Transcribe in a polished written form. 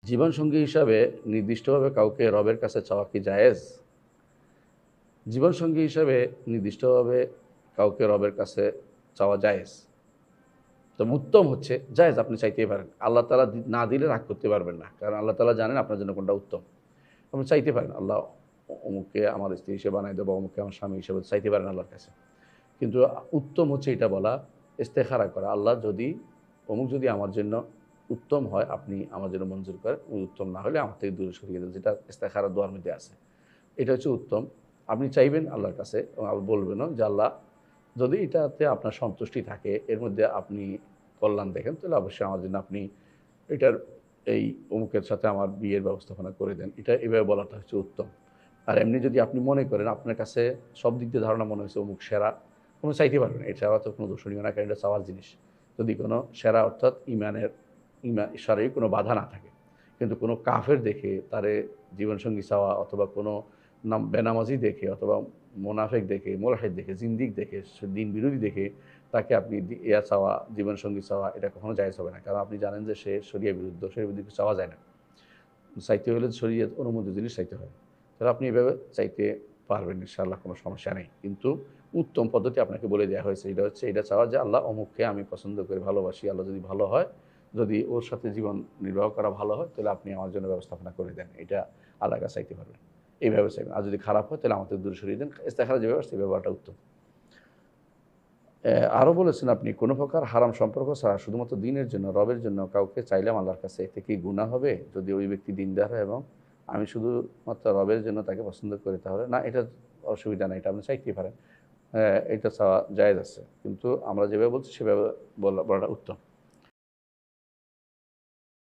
জীবনসঙ্গী হিসাবে নির্দিষ্টভাবে কাউকে রবের কাছে চাওয়া কি জায়েজ? জীবনসঙ্গী হিসাবে নির্দিষ্টভাবে কাউকে রবের কাছে চাওয়া জায়েজ। তবে উত্তম হচ্ছে জায়েজ, আপনি চাইতেই পারেন। আল্লাহ তাআলা না দিলে রাগ করতে পারবেন না। কারণ আল্লাহ তাআলা জানেন আপনার জন্য কোনটা উত্তম। আপনি চাইতে পারেন, আল্লাহ অমুককে আমার স্ত্রী হিসেবে বানায় দেবো, অমুককে আমার স্বামী হিসেবে চাইতে পারেন আল্লাহর কাছে। কিন্তু উত্তম হচ্ছে এটা বলা, ইস্তেখারা করা। আল্লাহ যদি অমুক যদি আমার জন্য উত্তম হয়, আপনি আমার জন্য মঞ্জুর করেন, উত্তম না হলে আমার থেকে দূরে সরিয়ে দেন, যেটা ইস্তেখারা দোয়ার মধ্যে আছে। এটা হচ্ছে উত্তম। আপনি চাইবেন আল্লাহর কাছে এবং আবার বলবেনও যে, আল্লাহ যদি এটাতে আপনার সন্তুষ্টি থাকে, এর মধ্যে আপনি কল্যাণ দেখেন, তাহলে অবশ্যই আমার জন্য আপনি এটার এই অমুকের সাথে আমার বিয়ের ব্যবস্থাপনা করে দেন। এটা এভাবে বলাটা হচ্ছে উত্তম। আর এমনি যদি আপনি মনে করেন আপনার কাছে সব দিক দিয়ে ধারণা মনে হয়েছে অমুক সেরা, কোনো চাইতে পারবেন। এটা চাওয়া তো কোনো দূষণীয় না, কারণ এটা চাওয়ার জিনিস। যদি কোনো সেরা অর্থাৎ শারীরিক কোনো বাধা না থাকে। কিন্তু কোনো কাফের দেখে তারে জীবনসঙ্গী চাওয়া, অথবা কোনো বেনামাজি দেখে, অথবা মোনাফেক দেখে, মোলহেদ দেখে, জিন্দিক দেখে, দিন বিরোধী দেখে তাকে আপনি চাওয়া, জীবনসঙ্গী চাওয়া, এটা কখনো জায়েজ হবে না। কারণ আপনি জানেন যে সে শরিয়া বিরুদ্ধ, শরিয়া বিরুদ্ধে চাওয়া যায় না। চাইতে হলে শরিয়ত অনুমোদিত জিনিস চাইতে হয়। তাহলে আপনি এভাবে চাইতে পারবেন, ইনশাআল্লাহ কোনো সমস্যা নেই। কিন্তু উত্তম পদ্ধতি আপনাকে বলে দেওয়া হয়েছে। এটা হচ্ছে এটা চাওয়া যে, আল্লাহ অমুককে আমি পছন্দ করি, ভালোবাসি। আল্লাহ যদি ভালো হয়, যদি ওর সাথে জীবন নির্বাহ করা ভালো হয়, তাহলে আপনি আমার জন্য ব্যবস্থাপনা করে দেন। এটা আল্লাহর কাছে চাইতে পারবেন। এইভাবে চাইবেন। আর যদি খারাপ হয়, তাহলে আমাদের দূরে সরিয়ে দেন। ইস্তেখারা যে ব্যবস্থা, এই ব্যবহারটা উত্তম। আরও বলেছেন আপনি, কোনো প্রকার হারাম সম্পর্ক ছাড়া শুধুমাত্র দিনের জন্য, রবের জন্য কাউকে চাইলাম আল্লাহর কাছে, এতে কি গুনাহ হবে? যদি ওই ব্যক্তি দিনদার হয় এবং আমি শুধুমাত্র রবের জন্য তাকে পছন্দ করি, তাহলে না, এটা অসুবিধা নাই, এটা আপনি চাইতেই পারেন। এটা চাওয়া জায়েজ আছে। কিন্তু আমরা যেভাবে বলছি সেভাবে বলাটা উত্তম।